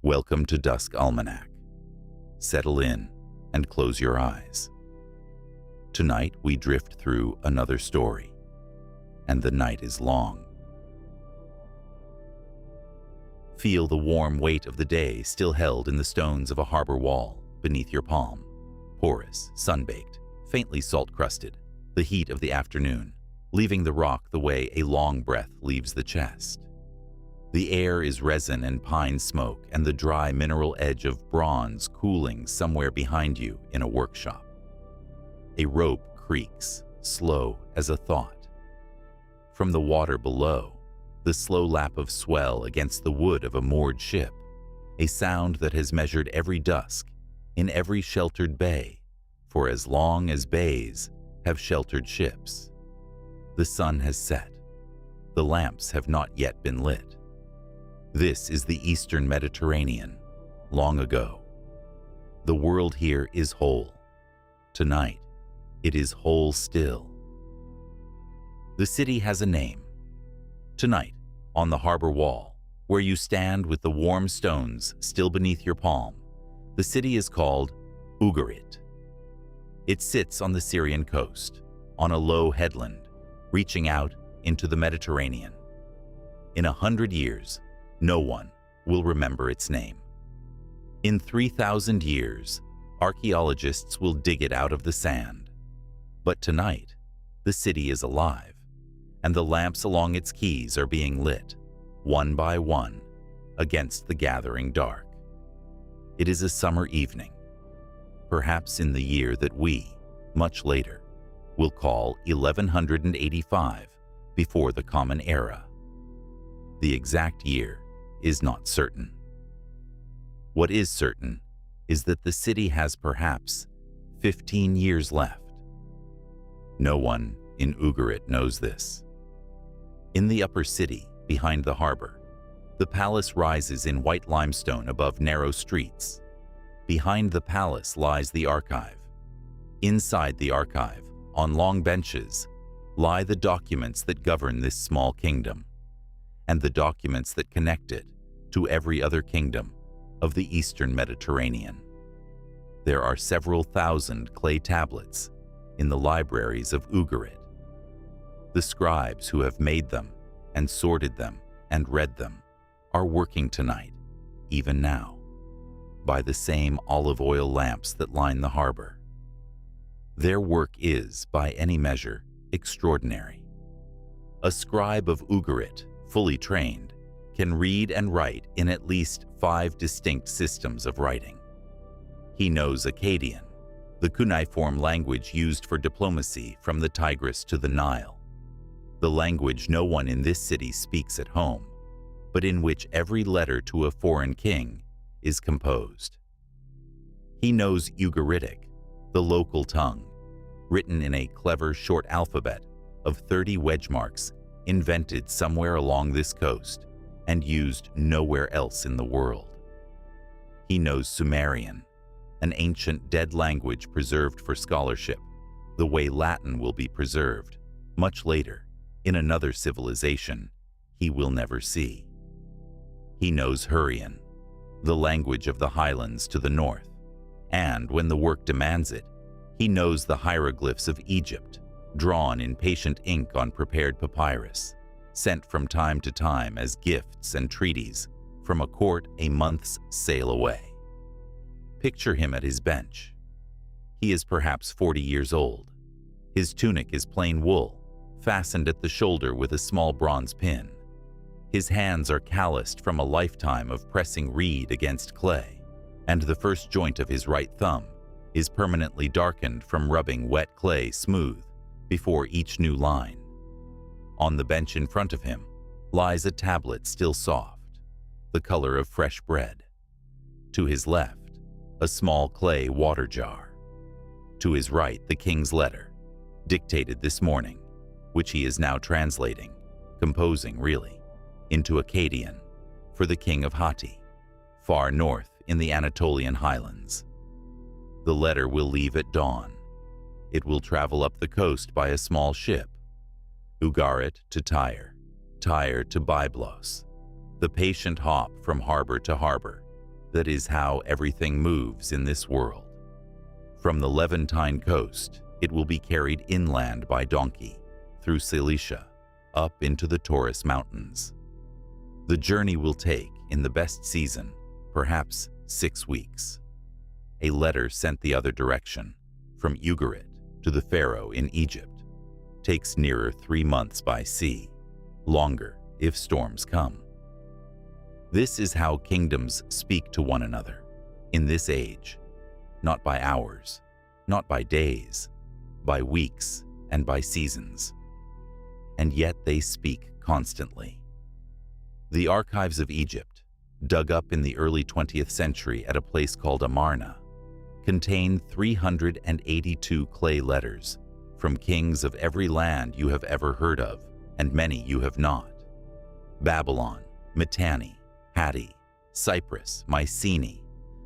Welcome to Dusk Almanac. Settle in and close your eyes. Tonight we drift through another story, and the night is long. Feel the warm weight of the day still held in the stones of a harbor wall beneath your palm. Porous, sun-baked, faintly salt-crusted, the heat of the afternoon, leaving the rock the way a long breath leaves the chest. The air is resin and pine smoke and the dry mineral edge of bronze cooling somewhere behind you in a workshop. A rope creaks, slow as a thought. From the water below, the slow lap of swell against the wood of a moored ship, a sound that has measured every dusk in every sheltered bay for as long as bays have sheltered ships. The sun has set. The lamps have not yet been lit. This is the Eastern Mediterranean, long ago. The world here is whole. Tonight, it is whole still. The city has a name. Tonight, on the harbor wall, where you stand with the warm stones still beneath your palm, the city is called Ugarit. It sits on the Syrian coast, on a low headland, reaching out into the Mediterranean. In 100 years, no one will remember its name. In 3,000 years, archaeologists will dig it out of the sand. But tonight, the city is alive, and the lamps along its quays are being lit, one by one, against the gathering dark. It is a summer evening, perhaps in the year that we, much later, will call 1185 before the Common Era. The exact year is not certain. What is certain is that the city has perhaps 15 years left. No one in Ugarit knows this. In the upper city, behind the harbor, the palace rises in white limestone above narrow streets. Behind the palace lies the archive. Inside the archive, on long benches, lie the documents that govern this small kingdom, and the documents that connect it to every other kingdom of the Eastern Mediterranean. There are several thousand clay tablets in the libraries of Ugarit. The scribes who have made them and sorted them and read them are working tonight, even now, by the same olive oil lamps that line the harbor. Their work is, by any measure, extraordinary. A scribe of Ugarit, fully trained, can read and write in at least 5 distinct systems of writing. He knows Akkadian, the cuneiform language used for diplomacy from the Tigris to the Nile, the language no one in this city speaks at home, but in which every letter to a foreign king is composed. He knows Ugaritic, the local tongue, written in a clever short alphabet of 30 wedge marks invented somewhere along this coast and used nowhere else in the world. He knows Sumerian, an ancient dead language preserved for scholarship, the way Latin will be preserved, much later, in another civilization he will never see. He knows Hurrian, the language of the highlands to the north, and when the work demands it, he knows the hieroglyphs of Egypt, drawn in patient ink on prepared papyrus, sent from time to time as gifts and treaties from a court a month's sail away. Picture him at his bench. He is perhaps 40 years old. His tunic is plain wool, fastened at the shoulder with a small bronze pin. His hands are calloused from a lifetime of pressing reed against clay, and the first joint of his right thumb is permanently darkened from rubbing wet clay smooth before each new line. On the bench in front of him lies a tablet still soft, the color of fresh bread. To his left, a small clay water jar. To his right, the king's letter, dictated this morning, which he is now translating, composing really, into Akkadian, for the king of Hittite, far north in the Anatolian highlands. The letter will leave at dawn. It will travel up the coast by a small ship, Ugarit to Tyre, Tyre to Byblos, the patient hop from harbor to harbor, That is how everything moves in this world. From the Levantine coast, it will be carried inland by donkey, through Cilicia, up into the Taurus Mountains. The journey will take, in the best season, perhaps 6 weeks. A letter sent the other direction, from Ugarit to the Pharaoh in Egypt, takes nearer 3 months by sea, longer if storms come. This is how kingdoms speak to one another in this age, not by hours, not by days, by weeks and by seasons. And yet they speak constantly. The archives of Egypt, dug up in the early 20th century at a place called Amarna, contain 382 clay letters from kings of every land you have ever heard of and many you have not. Babylon, Mitanni, Hittite, Cyprus, Mycenae,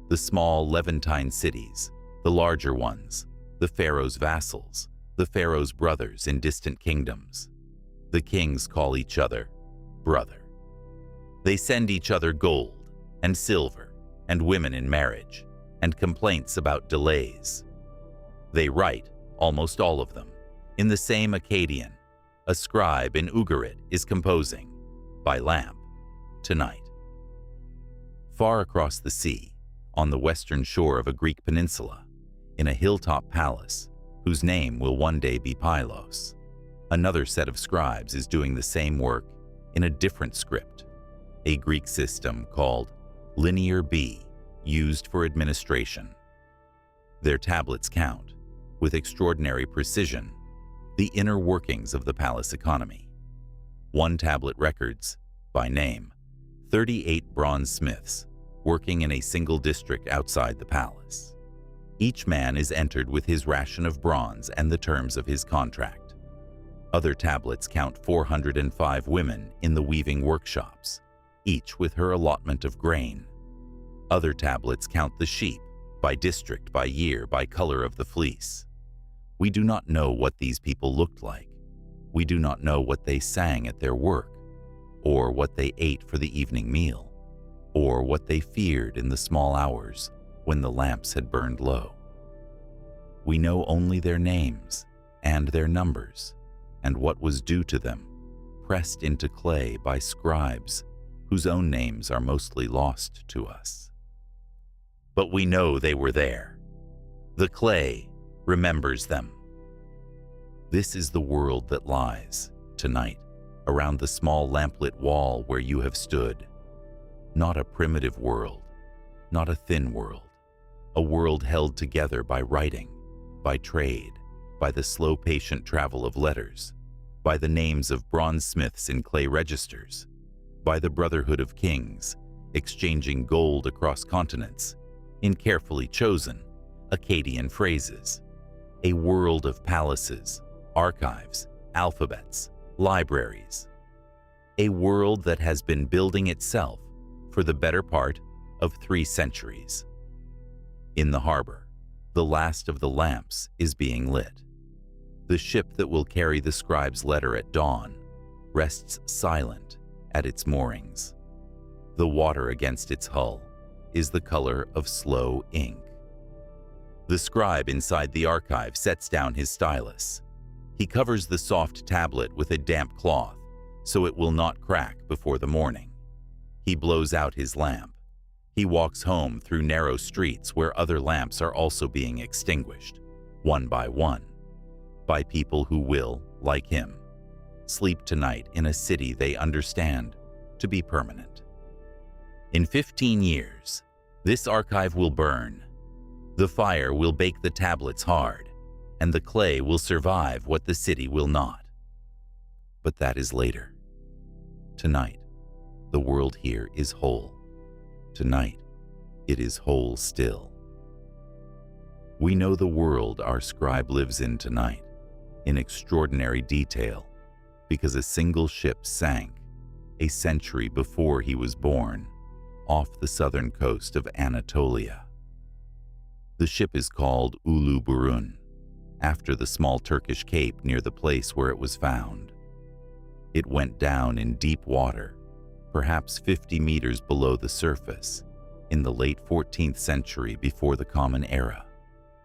the small Levantine cities, the larger ones, the Pharaoh's vassals, the Pharaoh's brothers in distant kingdoms. The kings call each other brother. They send each other gold and silver and women in marriage and complaints about delays. They write, almost all of them, in the same Akkadian. A scribe in Ugarit is composing, by lamp, tonight. Far across the sea, on the western shore of a Greek peninsula, in a hilltop palace, whose name will one day be Pylos, another set of scribes is doing the same work in a different script, a Greek system called Linear B, used for administration. Their tablets count, with extraordinary precision, the inner workings of the palace economy. One tablet records, by name, 38 bronze smiths working in a single district outside the palace. Each man is entered with his ration of bronze and the terms of his contract. Other tablets count 405 women in the weaving workshops, each with her allotment of grain. Other tablets count the sheep, by district, by year, by color of the fleece. We do not know what these people looked like. We do not know what they sang at their work, or what they ate for the evening meal, or what they feared in the small hours when the lamps had burned low. We know only their names and their numbers, and what was due to them, pressed into clay by scribes whose own names are mostly lost to us. But we know they were there. The clay remembers them. This is the world that lies, tonight, around the small lamplit wall where you have stood. Not a primitive world, not a thin world, a world held together by writing, by trade, by the slow patient travel of letters, by the names of bronze smiths in clay registers, by the brotherhood of kings, exchanging gold across continents, in carefully chosen Akkadian phrases. A world of palaces, archives, alphabets, libraries. A world that has been building itself for the better part of 3 centuries. In the harbor, the last of the lamps is being lit. The ship that will carry the scribe's letter at dawn rests silent at its moorings. The water against its hull is the color of slow ink. The scribe inside the archive sets down his stylus. He covers the soft tablet with a damp cloth so it will not crack before the morning. He blows out his lamp. He walks home through narrow streets where other lamps are also being extinguished, one, by people who will, like him, sleep tonight in a city they understand to be permanent. In 15 years, this archive will burn. The fire will bake the tablets hard, and the clay will survive what the city will not. But that is later. Tonight, the world here is whole. Tonight, it is whole still. We know the world our scribe lives in tonight, in extraordinary detail, because a single ship sank a century before he was born, off the southern coast of Anatolia. The ship is called Ulu Burun, after the small Turkish cape near the place where it was found. It went down in deep water, perhaps 50 meters below the surface, in the late 14th century before the Common Era,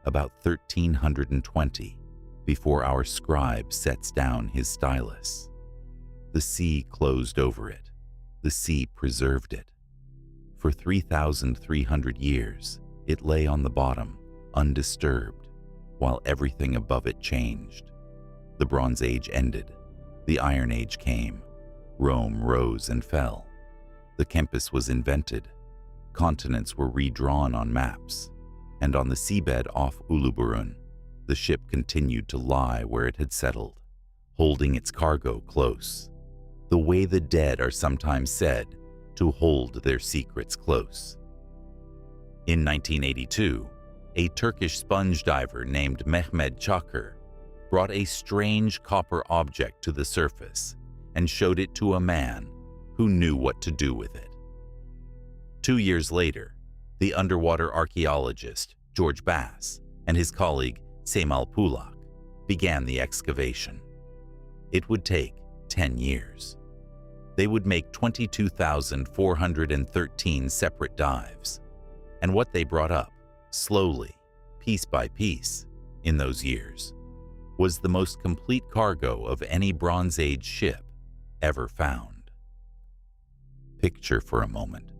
about 1320, before our scribe sets down his stylus. The sea closed over it. The sea preserved it. For 3,300 years, it lay on the bottom, undisturbed, while everything above it changed. The Bronze Age ended. The Iron Age came. Rome rose and fell. The compass was invented. Continents were redrawn on maps. And on the seabed off Uluburun, the ship continued to lie where it had settled, holding its cargo close, the way the dead are sometimes said to hold their secrets close. In 1982, a Turkish sponge diver named Mehmed Çakır brought a strange copper object to the surface and showed it to a man who knew what to do with it. 2 years later, the underwater archaeologist George Bass and his colleague Cemal Pulak began the excavation. It would take 10 years. They would make 22,413 separate dives. And what they brought up, slowly, piece by piece, in those years, was the most complete cargo of any Bronze Age ship ever found. Picture for a moment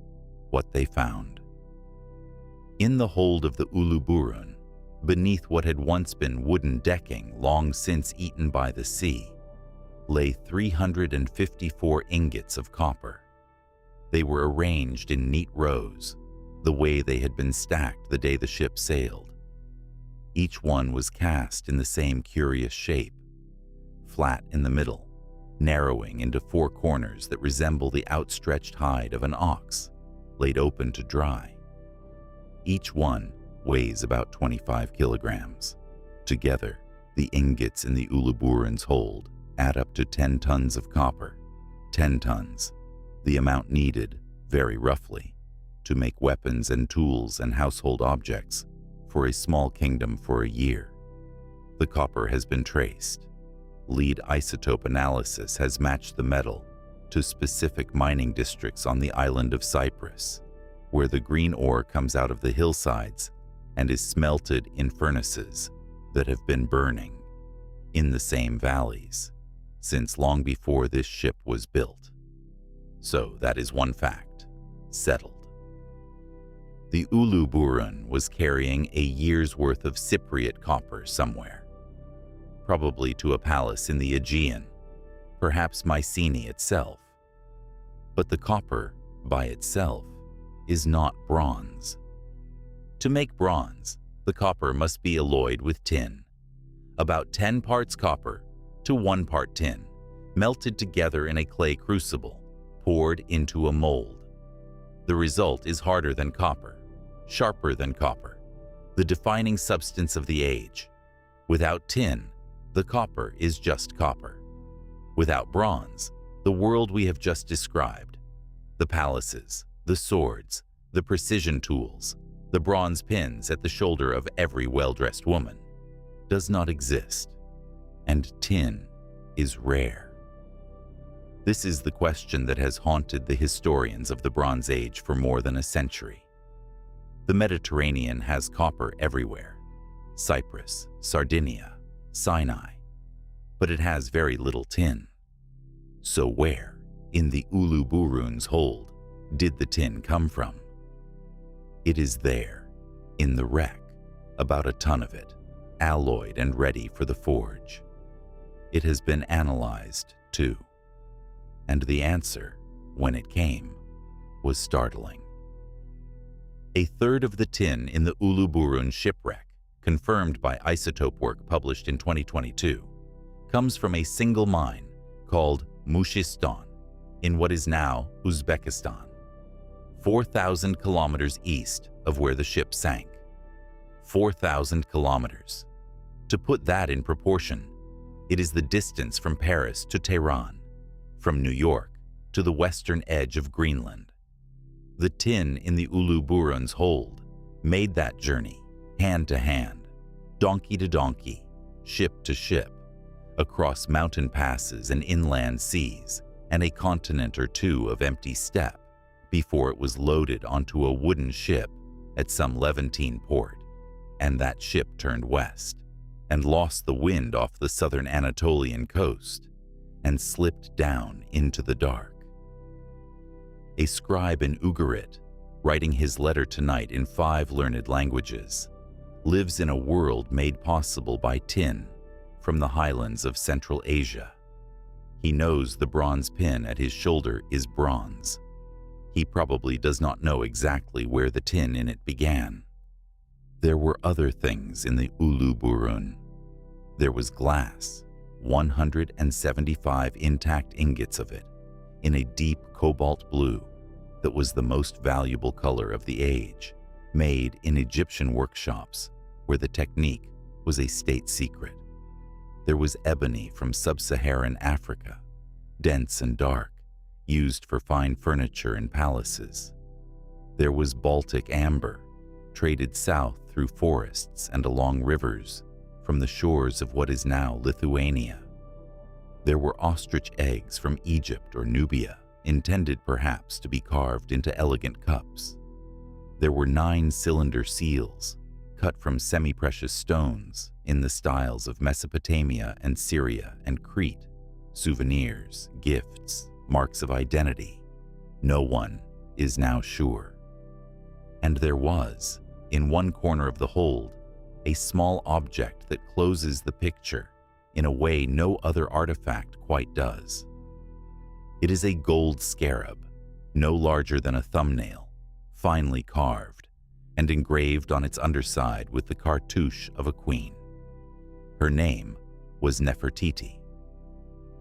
what they found. In the hold of the Uluburun, beneath what had once been wooden decking long since eaten by the sea, lay 354 ingots of copper. They were arranged in neat rows, the way they had been stacked the day the ship sailed. Each one was cast in the same curious shape, flat in the middle, narrowing into 4 corners that resemble the outstretched hide of an ox, laid open to dry. Each one weighs about 25 kilograms. Together, the ingots in the Uluburun's hold add up to 10 tons of copper. 10 tons, the amount needed, very roughly, to make weapons and tools and household objects for a small kingdom for a year. The copper has been traced. Lead isotope analysis has matched the metal to specific mining districts on the island of Cyprus, where the green ore comes out of the hillsides and is smelted in furnaces that have been burning in the same valleys since long before this ship was built. So that is one fact, settled. The Uluburun was carrying a year's worth of Cypriot copper somewhere, probably to a palace in the Aegean, perhaps Mycenae itself. But the copper, by itself, is not bronze. To make bronze, the copper must be alloyed with tin. About 10 parts copper to 1 part tin, melted together in a clay crucible, poured into a mold. The result is harder than copper, sharper than copper, the defining substance of the age. Without tin, the copper is just copper. Without bronze, the world we have just described, the palaces, the swords, the precision tools, the bronze pins at the shoulder of every well-dressed woman, does not exist, and tin is rare. This is the question that has haunted the historians of the Bronze Age for more than a century. The Mediterranean has copper everywhere, Cyprus, Sardinia, Sinai, but it has very little tin. So where, in the Uluburun's hold, did the tin come from? It is there, in the wreck, about a ton of it, alloyed and ready for the forge. It has been analyzed, too. And the answer, when it came, was startling. A third of the tin in the Uluburun shipwreck, confirmed by isotope work published in 2022, comes from a single mine called Mushistan in what is now Uzbekistan, 4,000 kilometers east of where the ship sank. 4,000 kilometers. To put that in proportion, it is the distance from Paris to Tehran, from New York to the western edge of Greenland. The tin in the Uluburun's hold made that journey hand to hand, donkey to donkey, ship to ship, across mountain passes and inland seas, and a continent or two of empty steppe, before it was loaded onto a wooden ship at some Levantine port, and that ship turned west and lost the wind off the southern Anatolian coast and slipped down into the dark. A scribe in Ugarit, writing his letter tonight in 5 learned languages, lives in a world made possible by tin from the highlands of Central Asia. He knows the bronze pin at his shoulder is bronze. He probably does not know exactly where the tin in it began. There were other things in the Uluburun. There was glass, 175 intact ingots of it, in a deep cobalt blue that was the most valuable color of the age, made in Egyptian workshops where the technique was a state secret. There was ebony from sub-Saharan Africa, dense and dark, used for fine furniture in palaces. There was Baltic amber, traded south through forests and along rivers from the shores of what is now Lithuania. There were ostrich eggs from Egypt or Nubia, intended perhaps to be carved into elegant cups. There were 9-cylinder seals, cut from semi-precious stones in the styles of Mesopotamia and Syria and Crete, souvenirs, gifts, marks of identity. No one is now sure. And there was, in one corner of the hold, a small object that closes the picture in a way no other artifact quite does. It is a gold scarab, no larger than a thumbnail, finely carved, and engraved on its underside with the cartouche of a queen. Her name was Nefertiti.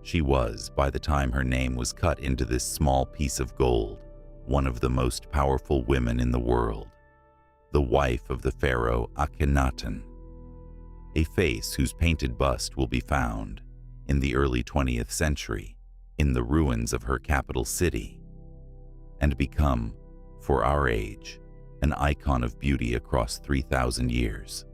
She was, by the time her name was cut into this small piece of gold, one of the most powerful women in the world, the wife of the pharaoh Akhenaten, a face whose painted bust will be found, in the early 20th century, in the ruins of her capital city, and become, for our age, an icon of beauty across 3,000 years.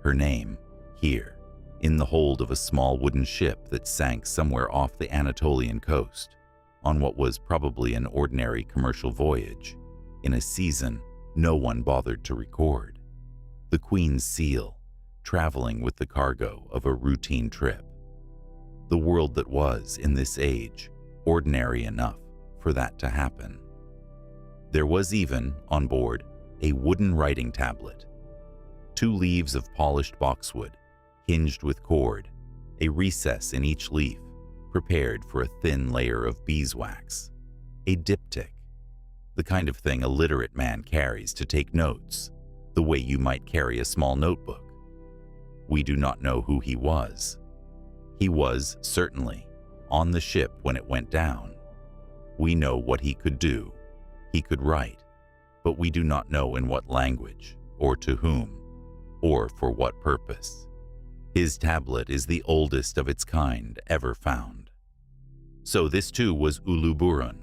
Her name, here, in the hold of a small wooden ship that sank somewhere off the Anatolian coast, on what was probably an ordinary commercial voyage, in a season no one bothered to record. The Queen's seal, traveling with the cargo of a routine trip. The world that was, in this age, ordinary enough for that to happen. There was even, on board, a wooden writing tablet, 2 leaves of polished boxwood, hinged with cord, a recess in each leaf, prepared for a thin layer of beeswax, a diptych, the kind of thing a literate man carries to take notes, the way you might carry a small notebook. We do not know who he was. He was, certainly, on the ship when it went down. We know what he could do. He could write, but we do not know in what language, or to whom, or for what purpose. His tablet is the oldest of its kind ever found. So this too was Uluburun,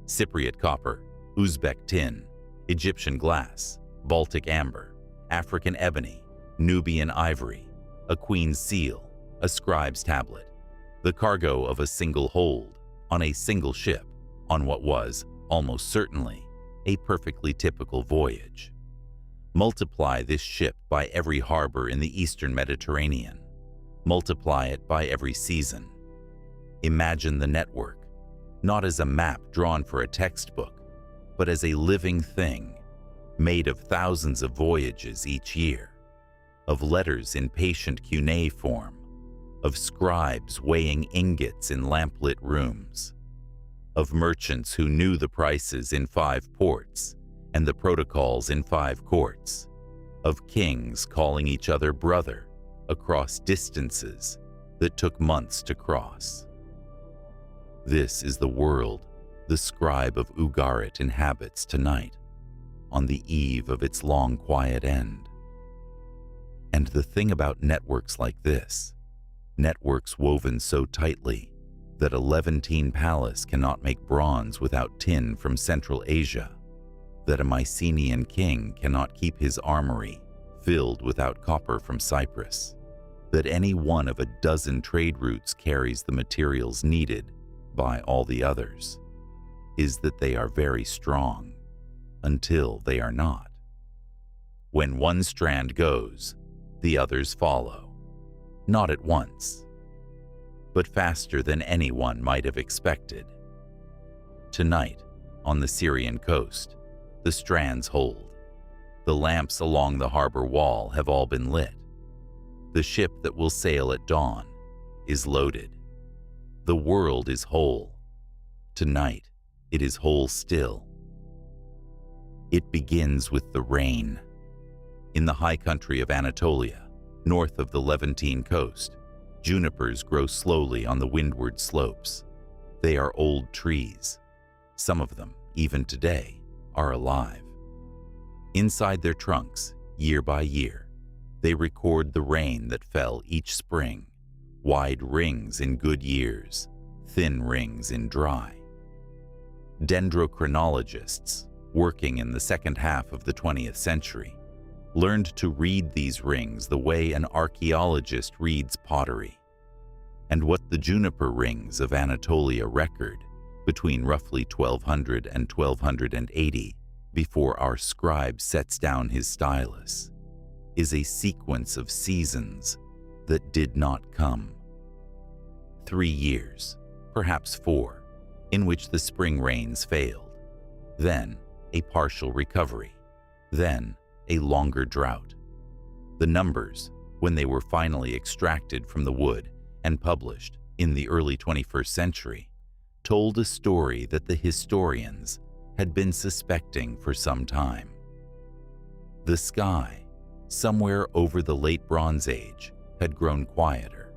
Cypriot copper, Uzbek tin, Egyptian glass, Baltic amber, African ebony, Nubian ivory, a queen's seal, a scribe's tablet, the cargo of a single hold, on a single ship, on what was, almost certainly, a perfectly typical voyage. Multiply this ship by every harbor in the eastern Mediterranean. Multiply it by every season. Imagine the network, not as a map drawn for a textbook, but as a living thing, made of thousands of voyages each year, of letters in patient cuneiform, of scribes weighing ingots in lamplit rooms, of merchants who knew the prices in 5 ports and the protocols in 5 courts, of kings calling each other brother across distances that took months to cross. This is the world the scribe of Ugarit inhabits tonight, on the eve of its long quiet end. And the thing about networks like this, networks woven so tightly that a Levantine palace cannot make bronze without tin from Central Asia, that a Mycenaean king cannot keep his armory filled without copper from Cyprus, that any one of a dozen trade routes carries the materials needed by all the others, is that they are very strong, until they are not. When one strand goes, the others follow, not at once, but faster than anyone might have expected. Tonight, on the Syrian coast, the strands hold. The lamps along the harbor wall have all been lit. The ship that will sail at dawn is loaded. The world is whole. Tonight, it is whole still. It begins with the rain. In the high country of Anatolia, north of the Levantine coast, junipers grow slowly on the windward slopes. They are old trees. Some of them, even today, are alive. Inside their trunks, year by year, they record the rain that fell each spring, wide rings in good years, thin rings in dry. Dendrochronologists, working in the second half of the 20th century, learned to read these rings the way an archaeologist reads pottery. And what the juniper rings of Anatolia record between roughly 1200 and 1280, before our scribe sets down his stylus, is a sequence of seasons that did not come. 3 years, perhaps 4, in which the spring rains failed, then a partial recovery, then a longer drought. The numbers, when they were finally extracted from the wood and published in the early 21st century, told a story that the historians had been suspecting for some time. The sky, somewhere over the late Bronze Age, had grown quieter.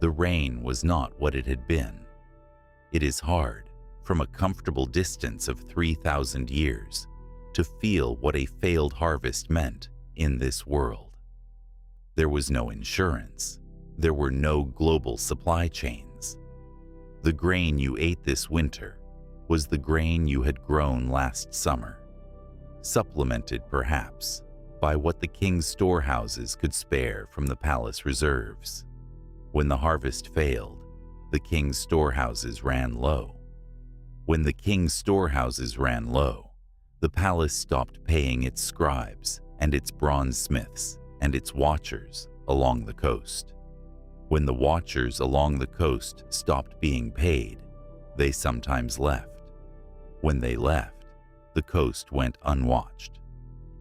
The rain was not what it had been. It is hard, from a comfortable distance of 3,000 years, to feel what a failed harvest meant in this world. There was no insurance. There were no global supply chains. The grain you ate this winter was the grain you had grown last summer, supplemented perhaps by what the king's storehouses could spare from the palace reserves. When the harvest failed, the king's storehouses ran low. When the king's storehouses ran low, the palace stopped paying its scribes and its bronzesmiths and its watchers along the coast. When the watchers along the coast stopped being paid, they sometimes left. When they left, the coast went unwatched,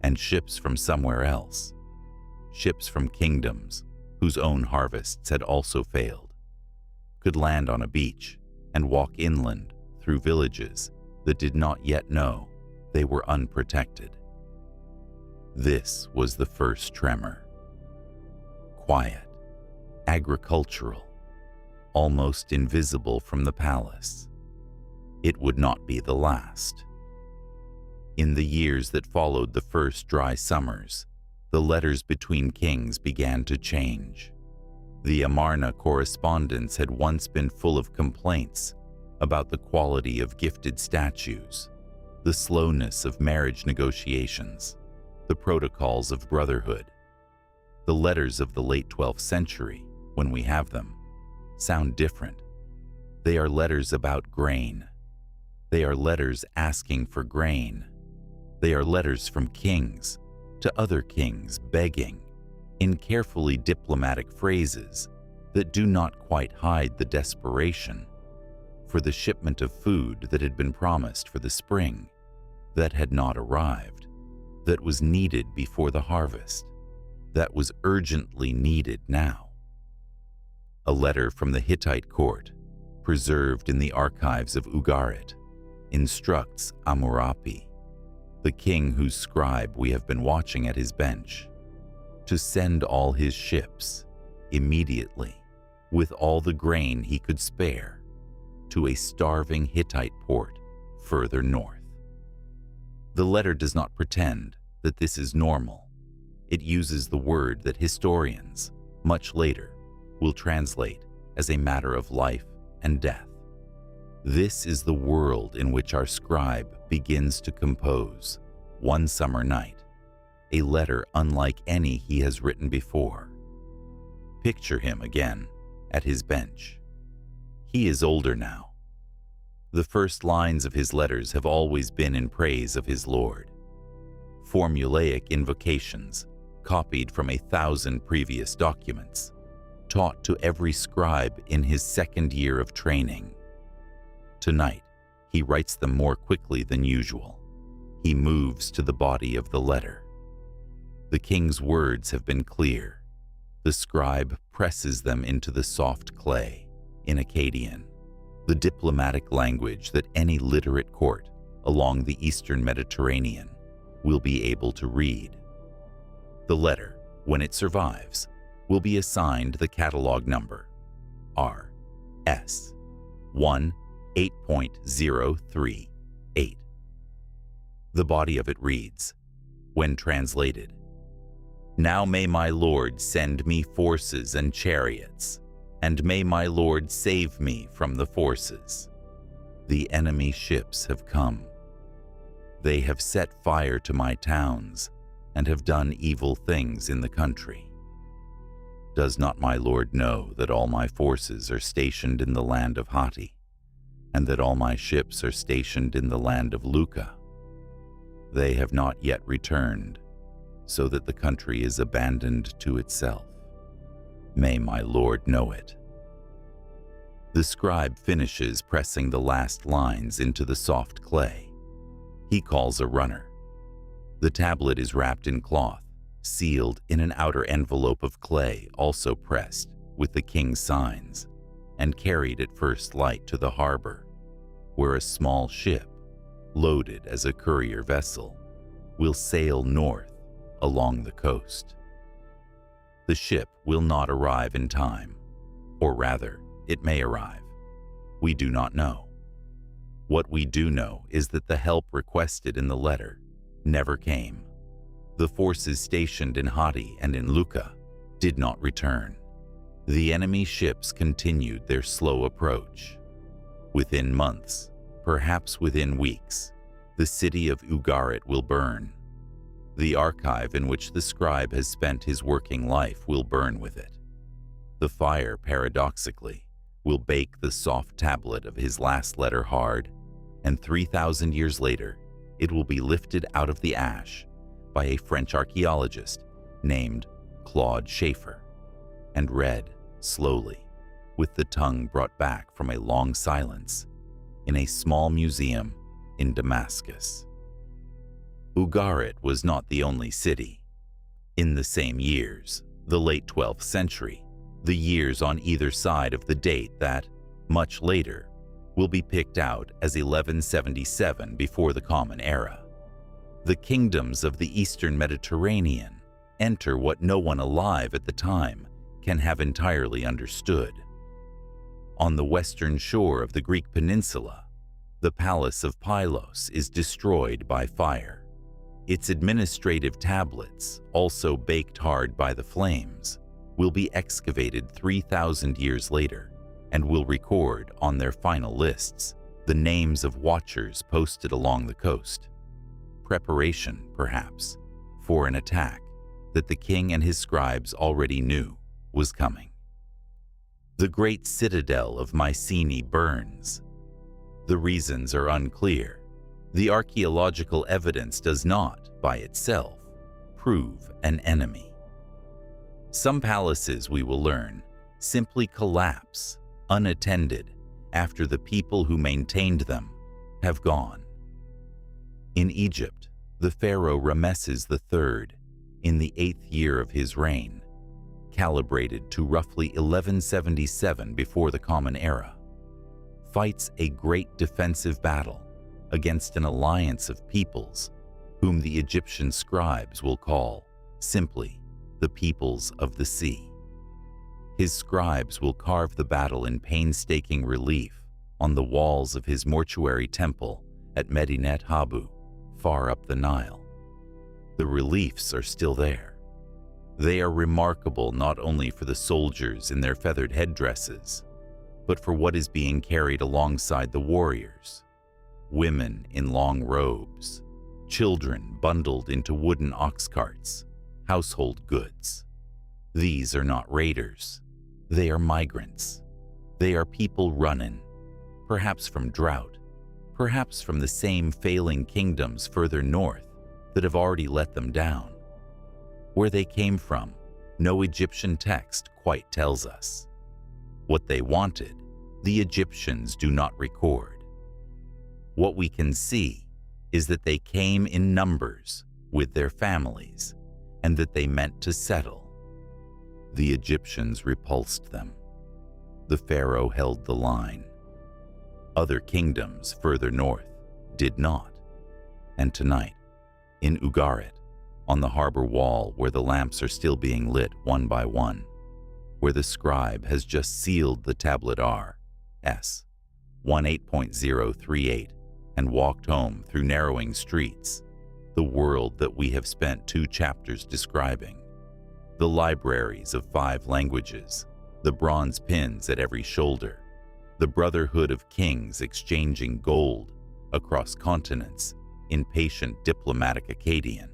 and ships from somewhere else, ships from kingdoms whose own harvests had also failed, could land on a beach and walk inland through villages that did not yet know they were unprotected. This was the first tremor. Quiet, agricultural, almost invisible from the palace. It would not be the last. In the years that followed the first dry summers, the letters between kings began to change. The Amarna correspondence had once been full of complaints about the quality of gifted statues, the slowness of marriage negotiations, the protocols of brotherhood. The letters of the late 12th century, when we have them, sound different. They are letters about grain. They are letters asking for grain. They are letters from kings to other kings begging, in carefully diplomatic phrases that do not quite hide the desperation, for the shipment of food that had been promised for the spring, that had not arrived, that was needed before the harvest, that was urgently needed now. A letter from the Hittite court, preserved in the archives of Ugarit, instructs Amurapi, the king whose scribe we have been watching at his bench, to send all his ships, immediately, with all the grain he could spare, to a starving Hittite port further north. The letter does not pretend that this is normal. It uses the word that historians, much later, will translate as a matter of life and death. This is the world in which our scribe begins to compose, one summer night, a letter unlike any he has written before. Picture him again at his bench. He is older now. The first lines of his letters have always been in praise of his Lord. Formulaic invocations, copied from 1,000 previous documents, taught to every scribe in his second year of training. Tonight, he writes them more quickly than usual. He moves to the body of the letter. The king's words have been clear. The scribe presses them into the soft clay, in Akkadian, the diplomatic language that any literate court along the eastern Mediterranean will be able to read. The letter, when it survives, will be assigned the catalog number RS 18.038. The body of it reads, when translated, "Now may my Lord send me forces and chariots, and may my Lord save me from the forces. The enemy ships have come. They have set fire to my towns and have done evil things in the country. Does not my Lord know that all my forces are stationed in the land of Hittite, and that all my ships are stationed in the land of Luca? They have not yet returned, so that the country is abandoned to itself. May my Lord know it." The scribe finishes pressing the last lines into the soft clay. He calls a runner. The tablet is wrapped in cloth, sealed in an outer envelope of clay also pressed with the king's signs, and carried at first light to the harbor, where a small ship, loaded as a courier vessel, will sail north along the coast. The ship will not arrive in time, or rather, it may arrive. We do not know. What we do know is that the help requested in the letter never came. The forces stationed in Hittite and in Luca did not return. The enemy ships continued their slow approach. Within months, perhaps within weeks, the city of Ugarit will burn. The archive in which the scribe has spent his working life will burn with it. The fire, paradoxically, will bake the soft tablet of his last letter hard, and 3,000 years later, it will be lifted out of the ash by a French archaeologist named Claude Schaeffer, and read slowly, with the tongue brought back from a long silence, in a small museum in Damascus. Ugarit was not the only city. In the same years, the late 12th century, the years on either side of the date that, much later, will be picked out as 1177 before the Common Era, the kingdoms of the Eastern Mediterranean enter what no one alive at the time can have entirely understood. On the western shore of the Greek peninsula, the palace of Pylos is destroyed by fire. Its administrative tablets, also baked hard by the flames, will be excavated 3,000 years later and will record on their final lists the names of watchers posted along the coast. Preparation, perhaps, for an attack that the king and his scribes already knew was coming. The great citadel of Mycenae burns. The reasons are unclear. The archaeological evidence does not, by itself, prove an enemy. Some palaces, we will learn, simply collapse, unattended, after the people who maintained them have gone. In Egypt, the pharaoh Ramesses III, in the 8th year of his reign, calibrated to roughly 1177 before the Common Era, fights a great defensive battle against an alliance of peoples whom the Egyptian scribes will call simply the peoples of the sea. His scribes will carve the battle in painstaking relief on the walls of his mortuary temple at Medinet Habu, far up the Nile. The reliefs are still there. They are remarkable not only for the soldiers in their feathered headdresses, but for what is being carried alongside the warriors. Women in long robes, children bundled into wooden ox carts, household goods. These are not raiders. They are migrants. They are people running, perhaps from drought, perhaps from the same failing kingdoms further north that have already let them down. Where they came from, no Egyptian text quite tells us. What they wanted, the Egyptians do not record. What we can see is that they came in numbers with their families and that they meant to settle. The Egyptians repulsed them. The pharaoh held the line. Other kingdoms further north did not. And tonight, in Ugarit, on the harbor wall where the lamps are still being lit one by one, where the scribe has just sealed the tablet R.S. 18.038 and walked home through narrowing streets, the world that we have spent 2 chapters describing, the libraries of 5 languages, the bronze pins at every shoulder, the brotherhood of kings exchanging gold across continents in patient diplomatic Akkadian.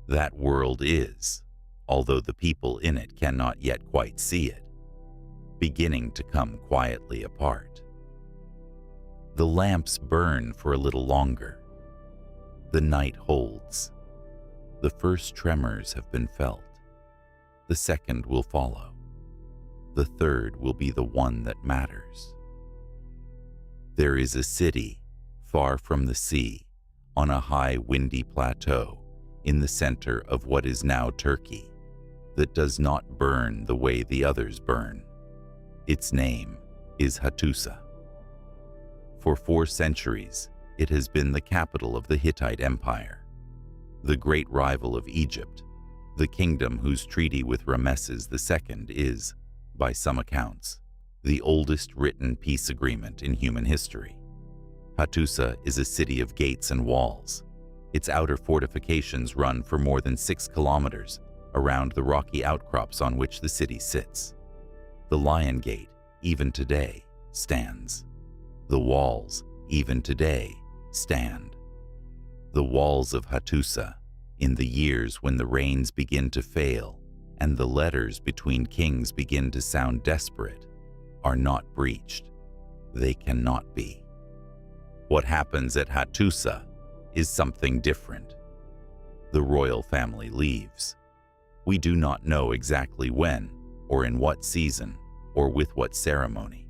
That world is, although the people in it cannot yet quite see it, beginning to come quietly apart. The lamps burn for a little longer. The night holds. The first tremors have been felt. The second will follow. The third will be the one that matters. There is a city far from the sea, on a high windy plateau in the center of what is now Turkey, that does not burn the way the others burn. Its name is Hattusa. For 4 centuries, it has been the capital of the Hittite Empire, the great rival of Egypt, the kingdom whose treaty with Rameses II is, by some accounts, the oldest written peace agreement in human history. Hattusa is a city of gates and walls. Its outer fortifications run for more than 6 kilometers around the rocky outcrops on which the city sits. The Lion Gate, even today, stands. The walls, even today, stand. The walls of Hattusa, in the years when the rains begin to fail and the letters between kings begin to sound desperate, are not breached. They cannot be. What happens at Hattusa is something different. The royal family leaves. We do not know exactly when, or in what season, or with what ceremony.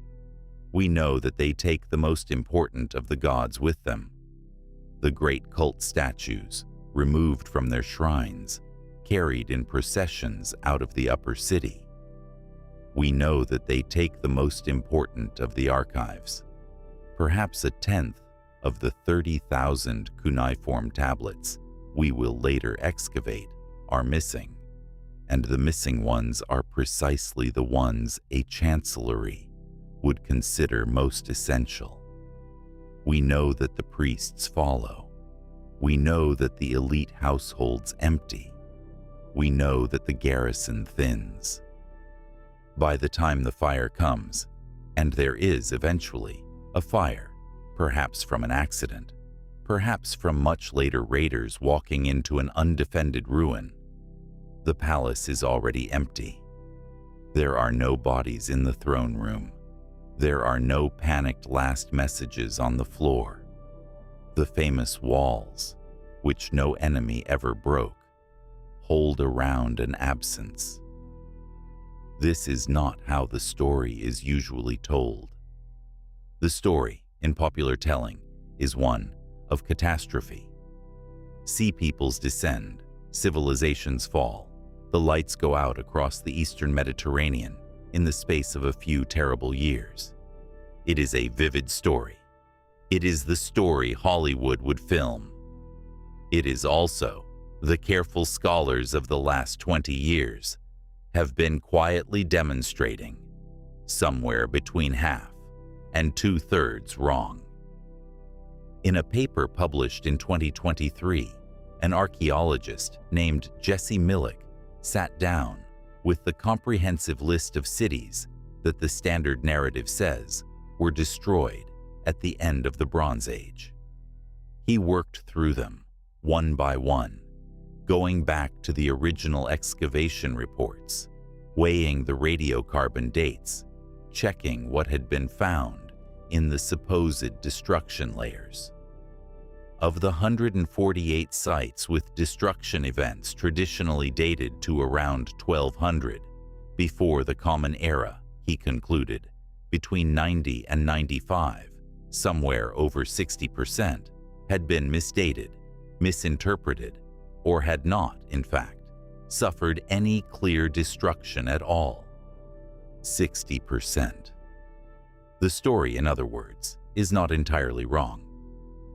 We know that they take the most important of the gods with them. The great cult statues, removed from their shrines, carried in processions out of the upper city. We know that they take the most important of the archives. Perhaps 1/10 of the 30,000 cuneiform tablets we will later excavate are missing, and the missing ones are precisely the ones a chancellery would consider most essential. We know that the priests follow. We know that the elite households empty. We know that the garrison thins. By the time the fire comes, and there is eventually a fire, perhaps from an accident, perhaps from much later raiders walking into an undefended ruin, the palace is already empty. There are no bodies in the throne room. There are no panicked last messages on the floor. The famous walls, which no enemy ever broke, hold around an absence. This is not how the story is usually told. The story, in popular telling, is one of catastrophe. Sea peoples descend, civilizations fall, the lights go out across the eastern Mediterranean in the space of a few terrible years. It is a vivid story. It is the story Hollywood would film. It is also the careful scholars of the last 20 years have been quietly demonstrating, somewhere between half and 2/3 wrong. In a paper published in 2023, an archaeologist named Jesse Millick sat down with the comprehensive list of cities that the standard narrative says were destroyed at the end of the Bronze Age. He worked through them, one by one, going back to the original excavation reports, weighing the radiocarbon dates, checking what had been found in the supposed destruction layers. Of the 148 sites with destruction events traditionally dated to around 1200, before the Common Era, he concluded, between 90 and 95, somewhere over 60%, had been misdated, misinterpreted, or had not, in fact, suffered any clear destruction at all. 60%. The story, in other words, is not entirely wrong.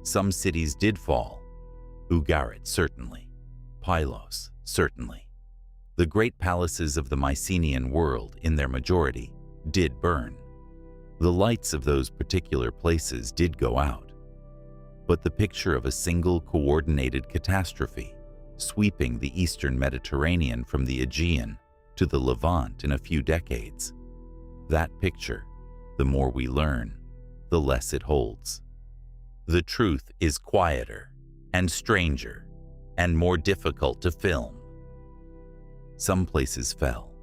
Some cities did fall. Ugarit, certainly. Pylos, certainly. The great palaces of the Mycenaean world, in their majority, did burn. The lights of those particular places did go out. But the picture of a single coordinated catastrophe, sweeping the eastern Mediterranean from the Aegean to the Levant in a few decades, that picture, the more we learn, the less it holds. The truth is quieter and stranger and more difficult to film. Some places fell.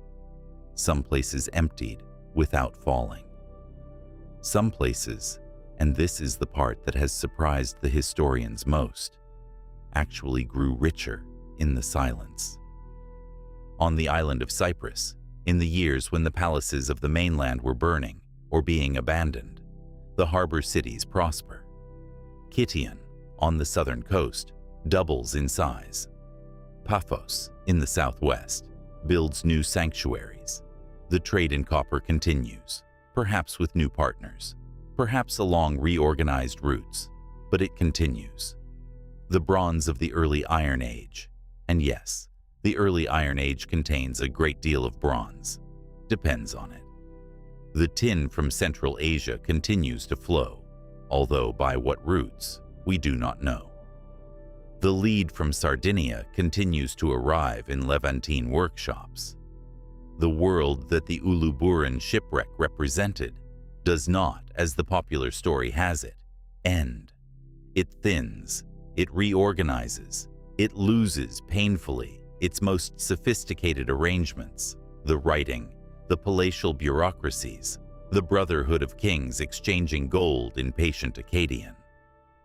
Some places emptied without falling. Some places, and this is the part that has surprised the historians most, actually grew richer in the silence. On the island of Cyprus, in the years when the palaces of the mainland were burning or being abandoned, the harbor cities prosper. Kition, on the southern coast, doubles in size. Paphos, in the southwest, builds new sanctuaries. The trade in copper continues, perhaps with new partners, perhaps along reorganized routes, but it continues. The bronze of the early Iron Age, and yes, the early Iron Age contains a great deal of bronze, depends on it. The tin from Central Asia continues to flow, although by what routes, we do not know. The lead from Sardinia continues to arrive in Levantine workshops. The world that the Uluburan shipwreck represented does not, as the popular story has it, end. It thins, it reorganizes, it loses painfully its most sophisticated arrangements, the writing, the palatial bureaucracies, the brotherhood of kings exchanging gold in patient Akkadian.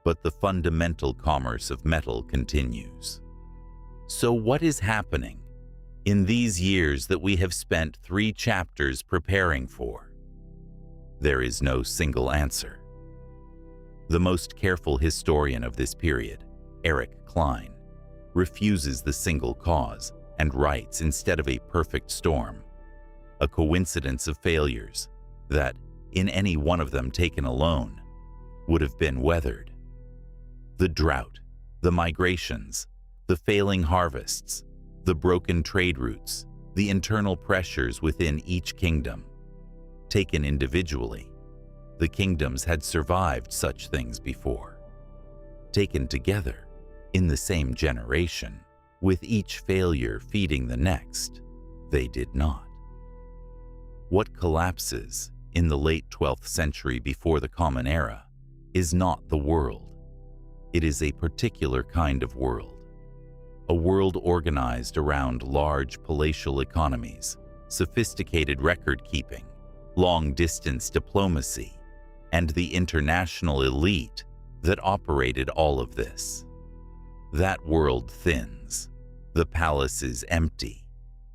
But the fundamental commerce of metal continues. So what is happening in these years that we have spent 3 chapters preparing for? There is no single answer. The most careful historian of this period, Eric Klein, refuses the single cause and writes, instead of a perfect storm, a coincidence of failures that, in any one of them taken alone, would have been weathered. The drought, the migrations, the failing harvests, the broken trade routes, the internal pressures within each kingdom. Taken individually, the kingdoms had survived such things before. Taken together, in the same generation, with each failure feeding the next, they did not. What collapses in the late 12th century before the Common Era is not the world. It is a particular kind of world. A world organized around large palatial economies, sophisticated record-keeping, long-distance diplomacy, and the international elite that operated all of this. That world thins. The palaces empty.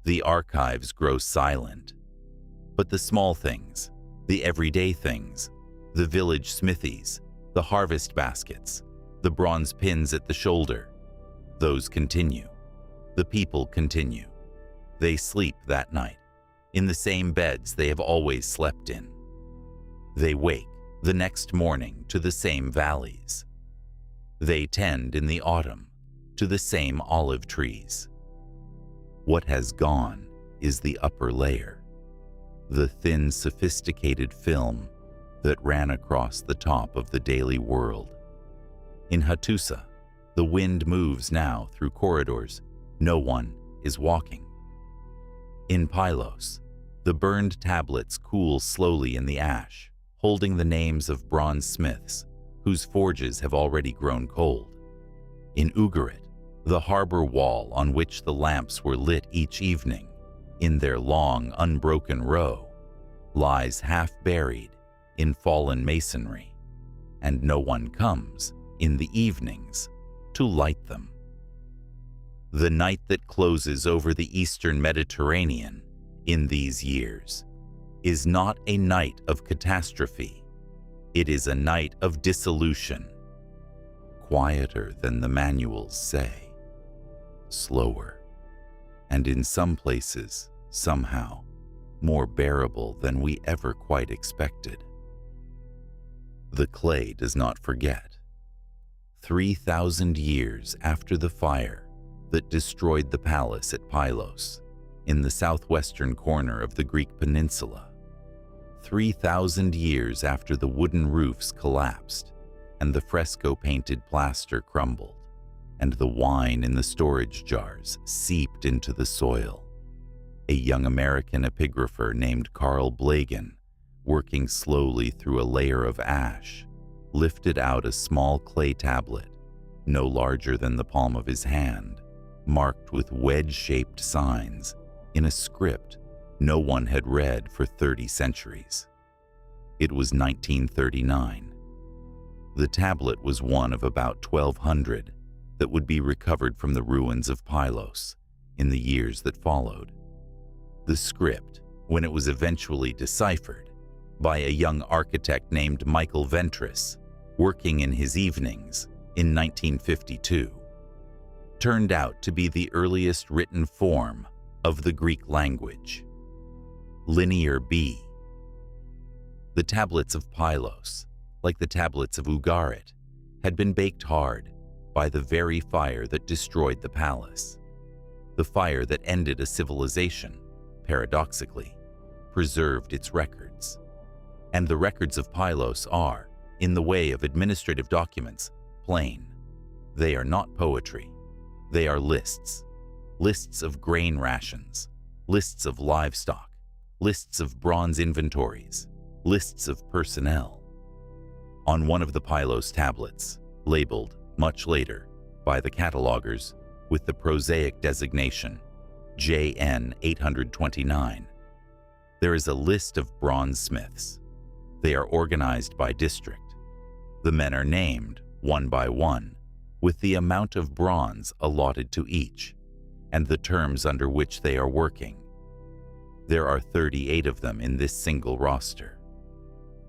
The archives grow silent. But the small things, the everyday things, the village smithies, the harvest baskets, the bronze pins at the shoulder, those continue. The people continue. They sleep that night, in the same beds they have always slept in. They wake the next morning to the same valleys. They tend in the autumn to the same olive trees. What has gone is the upper layer, the thin, sophisticated film that ran across the top of the daily world. In Hattusa, the wind moves now through corridors no one is walking. In Pylos, the burned tablets cool slowly in the ash, holding the names of bronze smiths whose forges have already grown cold. In Ugarit, the harbor wall on which the lamps were lit each evening, in their long, unbroken row, lies half buried in fallen masonry, and no one comes in the evenings to light them. The night that closes over the eastern Mediterranean in these years is not a night of catastrophe. It is a night of dissolution, quieter than the manuals say, slower, and in some places, somehow, more bearable than we ever quite expected. The clay does not forget. 3,000 years after the fire that destroyed the palace at Pylos, in the southwestern corner of the Greek peninsula, 3,000 years after the wooden roofs collapsed and the fresco-painted plaster crumbled, and the wine in the storage jars seeped into the soil, a young American epigrapher named Carl Blagan, working slowly through a layer of ash, lifted out a small clay tablet, no larger than the palm of his hand, marked with wedge-shaped signs in a script no one had read for 30 centuries. It was 1939. The tablet was one of about 1,200 that would be recovered from the ruins of Pylos in the years that followed. The script, when it was eventually deciphered by a young architect named Michael Ventris, working in his evenings in 1952, turned out to be the earliest written form of the Greek language, Linear B. The tablets of Pylos, like the tablets of Ugarit, had been baked hard by the very fire that destroyed the palace, the fire that ended a civilization, paradoxically, preserved its records. And the records of Pylos are, in the way of administrative documents, plain. They are not poetry. They are lists. Lists of grain rations, lists of livestock, lists of bronze inventories, lists of personnel. On one of the Pylos tablets, labeled, much later, by the catalogers with the prosaic designation JN 829, there is a list of bronze smiths. They are organized by district. The men are named, one by one, with the amount of bronze allotted to each, and the terms under which they are working. There are 38 of them in this single roster.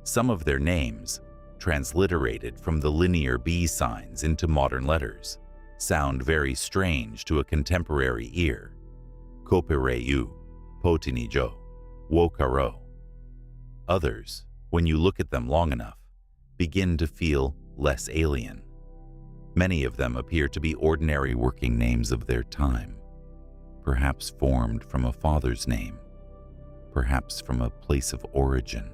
Some of their names, transliterated from the linear B signs into modern letters, sound very strange to a contemporary ear. Kopereu, Potinijo, Wokaro. Others, when you look at them long enough, begin to feel less alien. Many of them appear to be ordinary working names of their time, perhaps formed from a father's name, perhaps from a place of origin,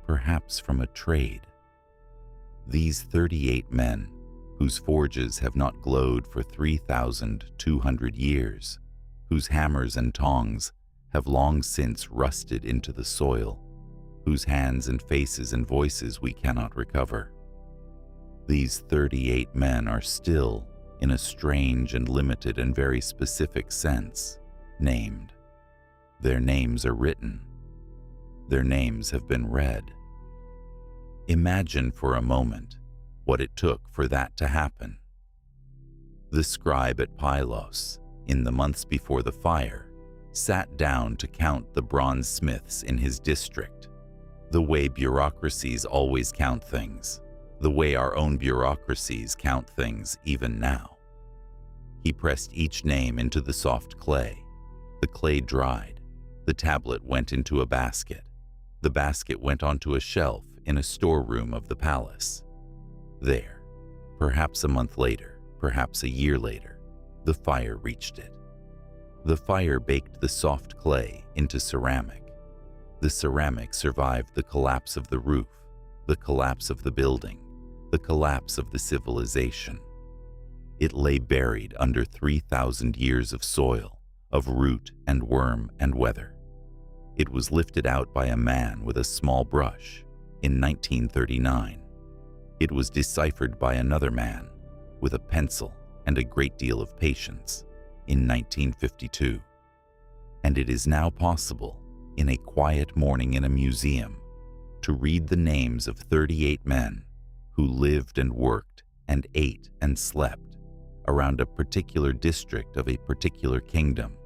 perhaps from a trade. These 38 men, whose forges have not glowed for 3,200 years, whose hammers and tongs have long since rusted into the soil, whose hands and faces and voices we cannot recover. These 38 men are still, in a strange and limited and very specific sense, named. Their names are written. Their names have been read. Imagine for a moment what it took for that to happen. The scribe at Pylos, in the months before the fire, sat down to count the bronze smiths in his district, the way bureaucracies always count things, the way our own bureaucracies count things even now. He pressed each name into the soft clay. The clay dried. The tablet went into a basket. The basket went onto a shelf in a storeroom of the palace. There, perhaps a month later, perhaps a year later, the fire reached it. The fire baked the soft clay into ceramic. The ceramic survived the collapse of the roof, the collapse of the building, the collapse of the civilization. It lay buried under 3,000 years of soil, of root and worm and weather. It was lifted out by a man with a small brush in 1939. It was deciphered by another man with a pencil and a great deal of patience in 1952. And it is now possible, in a quiet morning in a museum, to read the names of 38 men who lived and worked and ate and slept around a particular district of a particular kingdom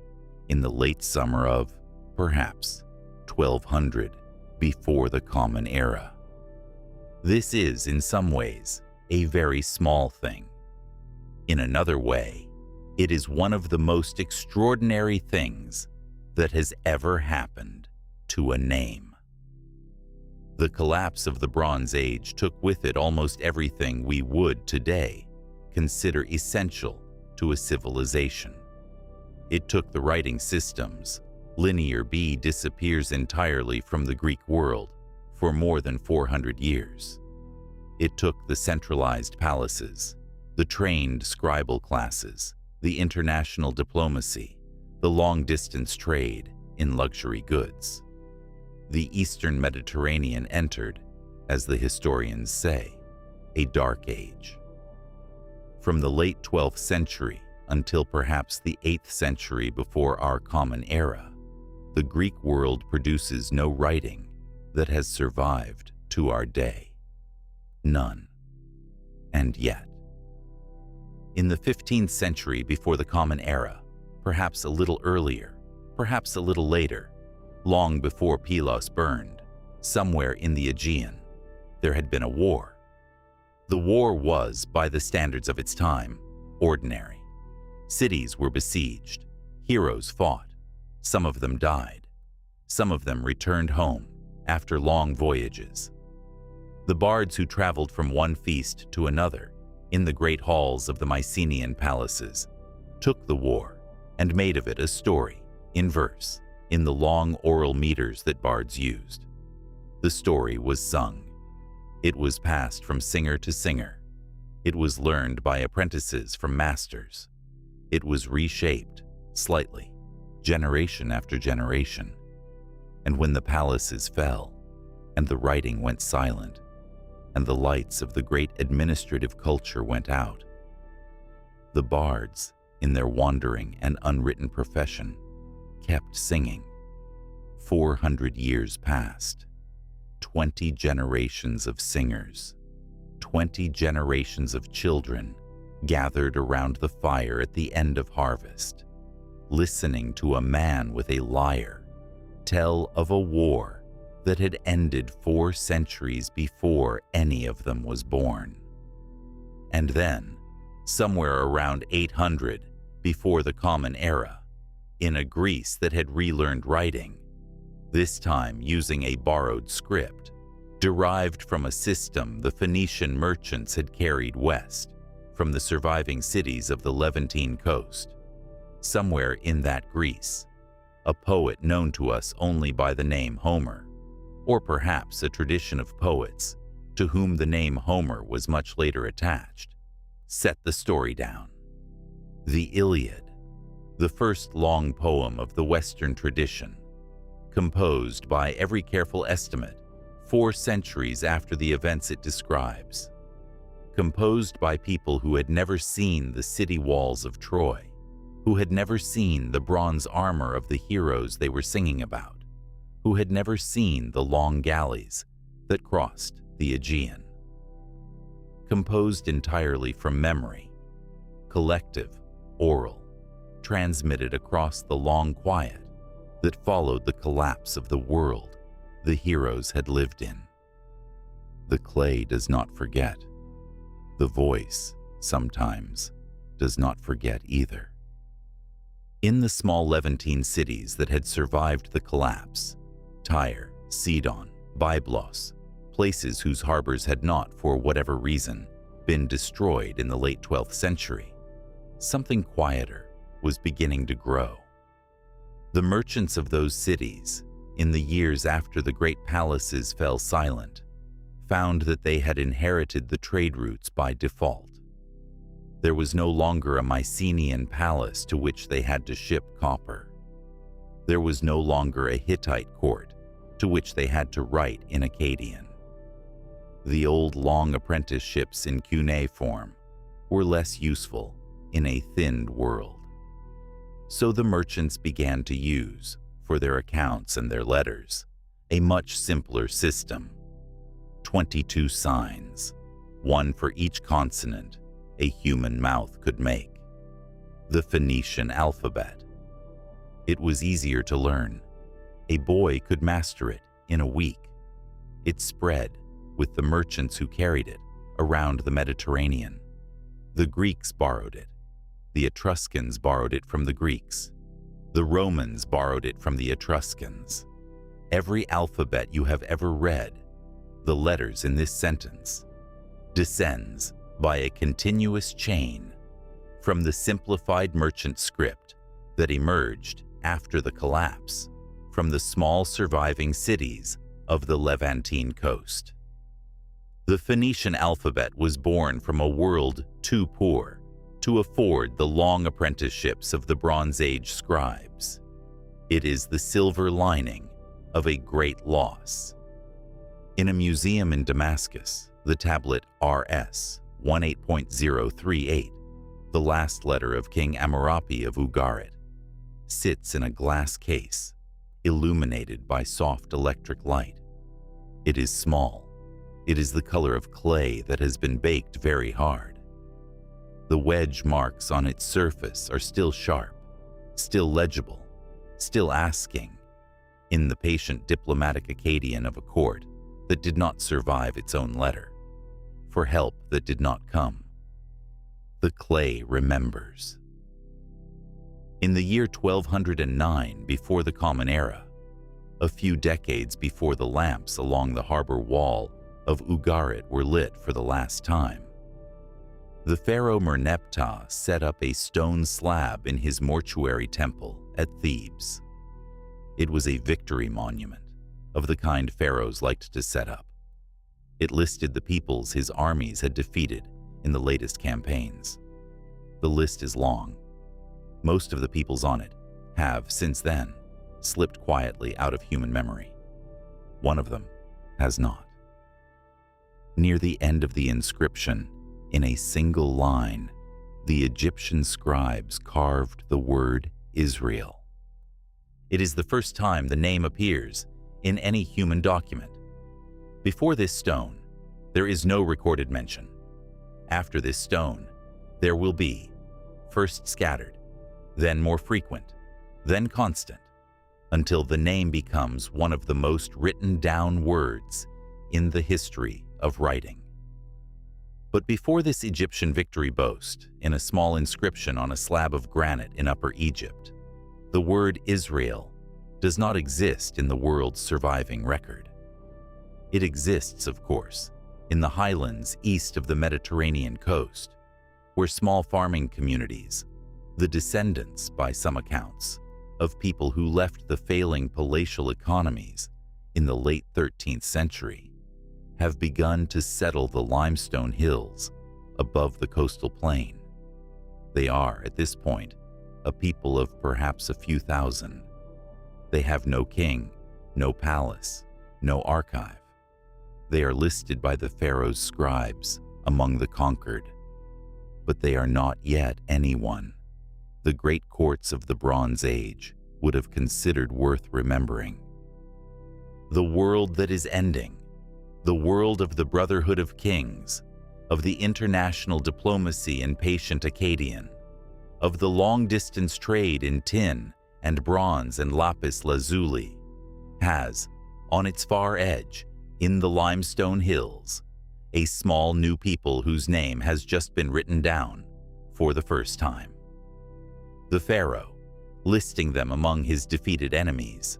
in the late summer of, perhaps, 1200 before the Common Era. This is, in some ways, a very small thing. In another way, it is one of the most extraordinary things that has ever happened to a name. The collapse of the Bronze Age took with it almost everything we would today consider essential to a civilization. It took the writing systems. Linear B disappears entirely from the Greek world for more than 400 years. It took the centralized palaces, the trained scribal classes, the international diplomacy, the long-distance trade in luxury goods. The Eastern Mediterranean entered, as the historians say, a dark age. From the late 12th century until perhaps the 8th century before our Common Era, the Greek world produces no writing that has survived to our day. None. And yet, in the 15th century before the Common Era, perhaps a little earlier, perhaps a little later, long before Pylos burned, somewhere in the Aegean, there had been a war. The war was, by the standards of its time, ordinary. Cities were besieged, heroes fought, some of them died, some of them returned home after long voyages. The bards who traveled from one feast to another in the great halls of the Mycenaean palaces took the war and made of it a story in verse, in the long oral meters that bards used. The story was sung. It was passed from singer to singer. It was learned by apprentices from masters. It was reshaped, slightly, generation after generation. And when the palaces fell, and the writing went silent, and the lights of the great administrative culture went out, the bards, in their wandering and unwritten profession, kept singing. 400 years passed. 20 generations of singers, 20 generations of children gathered around the fire at the end of harvest, listening to a man with a lyre tell of a war that had ended 4 centuries before any of them was born. And then, somewhere around 800 before the Common Era, in a Greece that had relearned writing, this time using a borrowed script, derived from a system the Phoenician merchants had carried west from the surviving cities of the Levantine coast. Somewhere in that Greece, a poet known to us only by the name Homer, or perhaps a tradition of poets to whom the name Homer was much later attached, set the story down. The Iliad, the first long poem of the Western tradition, composed by every careful estimate 4 centuries after the events it describes, composed by people who had never seen the city walls of Troy, who had never seen the bronze armor of the heroes they were singing about, who had never seen the long galleys that crossed the Aegean. Composed entirely from memory, collective, oral, transmitted across the long quiet that followed the collapse of the world the heroes had lived in. The clay does not forget. The voice, sometimes, does not forget either. In the small Levantine cities that had survived the collapse, Tyre, Sidon, Byblos, places whose harbors had not, for whatever reason, been destroyed in the late 12th century, something quieter was beginning to grow. The merchants of those cities, in the years after the great palaces fell silent, found that they had inherited the trade routes by default. There was no longer a Mycenaean palace to which they had to ship copper. There was no longer a Hittite court to which they had to write in Akkadian. The old long apprenticeships in cuneiform were less useful in a thinned world. So the merchants began to use, for their accounts and their letters, a much simpler system 22 signs, one for each consonant a human mouth could make. The Phoenician alphabet. It was easier to learn. A boy could master it in a week. It spread, with the merchants who carried it, around the Mediterranean. The Greeks borrowed it. The Etruscans borrowed it from the Greeks. The Romans borrowed it from the Etruscans. Every alphabet you have ever read, the letters in this sentence, descends by a continuous chain from the simplified merchant script that emerged after the collapse from the small surviving cities of the Levantine coast. The Phoenician alphabet was born from a world too poor to afford the long apprenticeships of the Bronze Age scribes. It is the silver lining of a great loss. In a museum in Damascus, the tablet RS 18.038, the last letter of King Amurapi of Ugarit, sits in a glass case, illuminated by soft electric light. It is small. It is the color of clay that has been baked very hard. The wedge marks on its surface are still sharp, still legible, still asking, in the patient diplomatic Akkadian of a court that did not survive its own letter, for help that did not come. The clay remembers. In the year 1209 before the Common Era, a few decades before the lamps along the harbor wall of Ugarit were lit for the last time, the pharaoh Merneptah set up a stone slab in his mortuary temple at Thebes. It was a victory monument of the kind pharaohs liked to set up. It listed the peoples his armies had defeated in the latest campaigns. The list is long. Most of the peoples on it have, since then, slipped quietly out of human memory. One of them has not. Near the end of the inscription, in a single line, the Egyptian scribes carved the word Israel. It is the first time the name appears in any human document. Before this stone, there is no recorded mention. After this stone, there will be, first scattered, then more frequent, then constant, until the name becomes one of the most written down words in the history of writing. But before this Egyptian victory boast, in a small inscription on a slab of granite in Upper Egypt, the word Israel does not exist in the world's surviving record. It exists, of course, in the highlands east of the Mediterranean coast, where small farming communities, the descendants, by some accounts, of people who left the failing palatial economies in the late 13th century, have begun to settle the limestone hills above the coastal plain. They are, at this point, a people of perhaps a few thousand. They have no king, no palace, no archive. They are listed by the pharaoh's scribes among the conquered. But they are not yet anyone the great courts of the Bronze Age would have considered worth remembering. The world that is ending, the world of the brotherhood of kings, of the international diplomacy in patient Akkadian, of the long-distance trade in tin and bronze and lapis lazuli, has, on its far edge, in the limestone hills, a small new people whose name has just been written down for the first time. The pharaoh, listing them among his defeated enemies,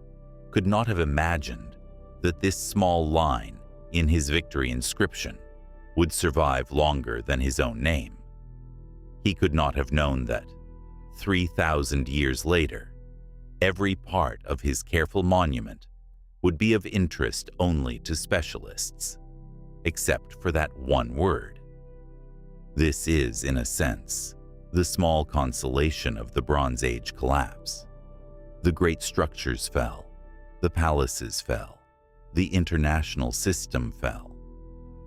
could not have imagined that this small line in his victory inscription would survive longer than his own name. He could not have known that, 3,000 years later, every part of his careful monument would be of interest only to specialists, except for that one word. This is, in a sense, the small consolation of the Bronze Age collapse. The great structures fell, the palaces fell, the international system fell.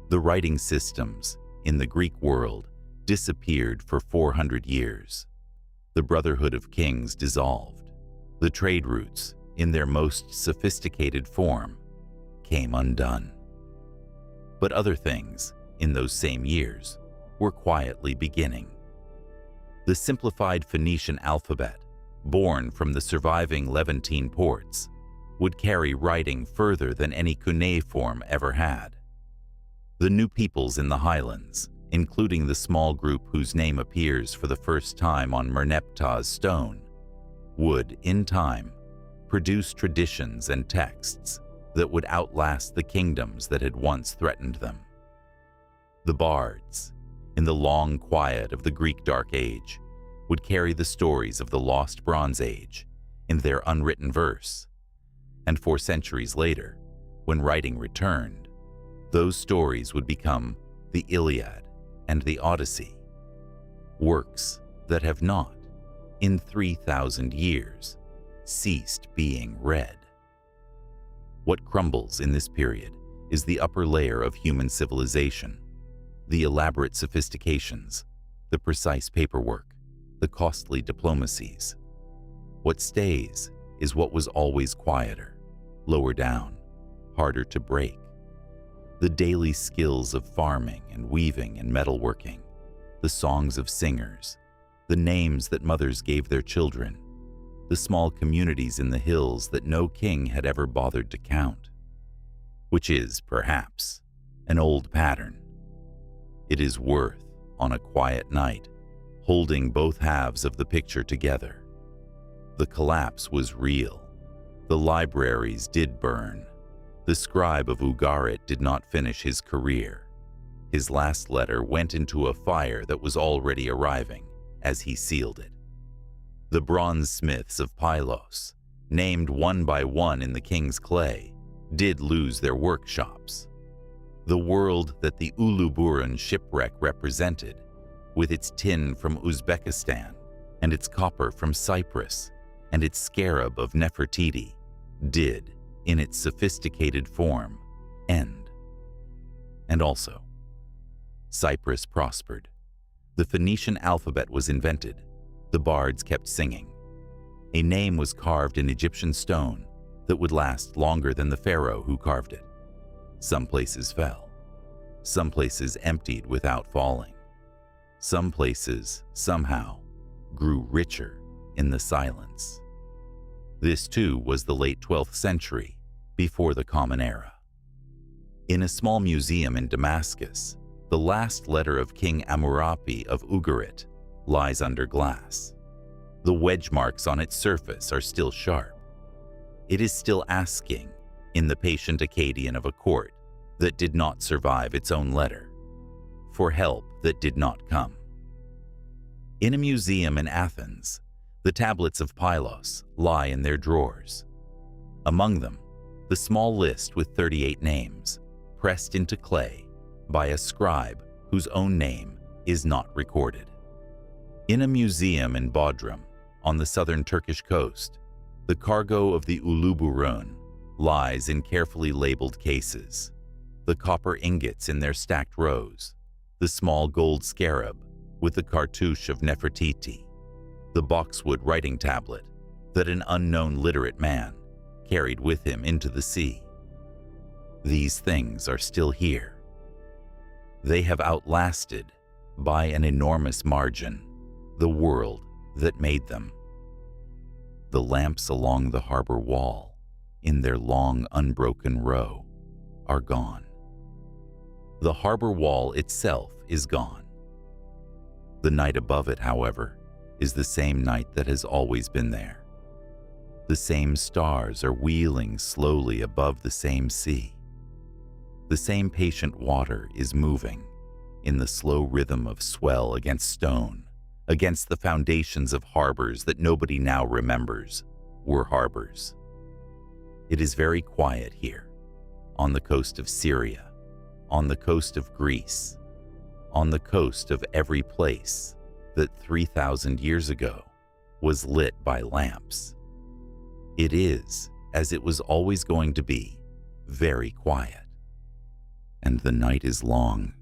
The writing systems in the Greek world disappeared for 400 years. The brotherhood of kings dissolved. The trade routes, in their most sophisticated form, came undone. But other things, in those same years, were quietly beginning. The simplified Phoenician alphabet, born from the surviving Levantine ports, would carry writing further than any cuneiform ever had. The new peoples in the highlands, including the small group whose name appears for the first time on Merneptah's stone, would, in time, produce traditions and texts that would outlast the kingdoms that had once threatened them. The bards, in the long quiet of the Greek Dark Age, would carry the stories of the lost Bronze Age in their unwritten verse, and 4 centuries later, when writing returned, those stories would become the Iliad and the Odyssey, works that have not, in 3,000 years, ceased being read. What crumbles in this period is the upper layer of human civilization, the elaborate sophistications, the precise paperwork, the costly diplomacies. What stays is what was always quieter, lower down, harder to break. The daily skills of farming and weaving and metalworking, the songs of singers, the names that mothers gave their children, the small communities in the hills that no king had ever bothered to count. Which is, perhaps, an old pattern. It is worth, on a quiet night, holding both halves of the picture together. The collapse was real. The libraries did burn. The scribe of Ugarit did not finish his career. His last letter went into a fire that was already arriving as he sealed it. The bronze smiths of Pylos, named one by one in the king's clay, did lose their workshops. The world that the Uluburun shipwreck represented, with its tin from Uzbekistan and its copper from Cyprus and its scarab of Nefertiti, did, in its sophisticated form, end. And also, Cyprus prospered. The Phoenician alphabet was invented. The bards kept singing. A name was carved in Egyptian stone that would last longer than the pharaoh who carved it. Some places fell. Some places emptied without falling. Some places, somehow, grew richer in the silence. This, too, was the late 12th century, before the Common Era. In a small museum in Damascus, the last letter of King Amurapi of Ugarit lies under glass. The wedge marks on its surface are still sharp. It is still asking, in the patient Akkadian of a court that did not survive its own letter, for help that did not come. In a museum in Athens, the tablets of Pylos lie in their drawers. Among them, the small list with 38 names, pressed into clay by a scribe whose own name is not recorded. In a museum in Bodrum, on the southern Turkish coast, the cargo of the Uluburun lies in carefully labeled cases, the copper ingots in their stacked rows, the small gold scarab with the cartouche of Nefertiti, the boxwood writing tablet that an unknown literate man carried with him into the sea. These things are still here. They have outlasted, by an enormous margin, the world that made them. The lamps along the harbor wall, in their long unbroken row, are gone. The harbor wall itself is gone. The night above it, however, is the same night that has always been there. The same stars are wheeling slowly above the same sea. The same patient water is moving in the slow rhythm of swell against stone, against the foundations of harbors that nobody now remembers were harbors. It is very quiet here, on the coast of Syria, on the coast of Greece, on the coast of every place that 3,000 years ago was lit by lamps. It is, as it was always going to be, very quiet. And the night is long,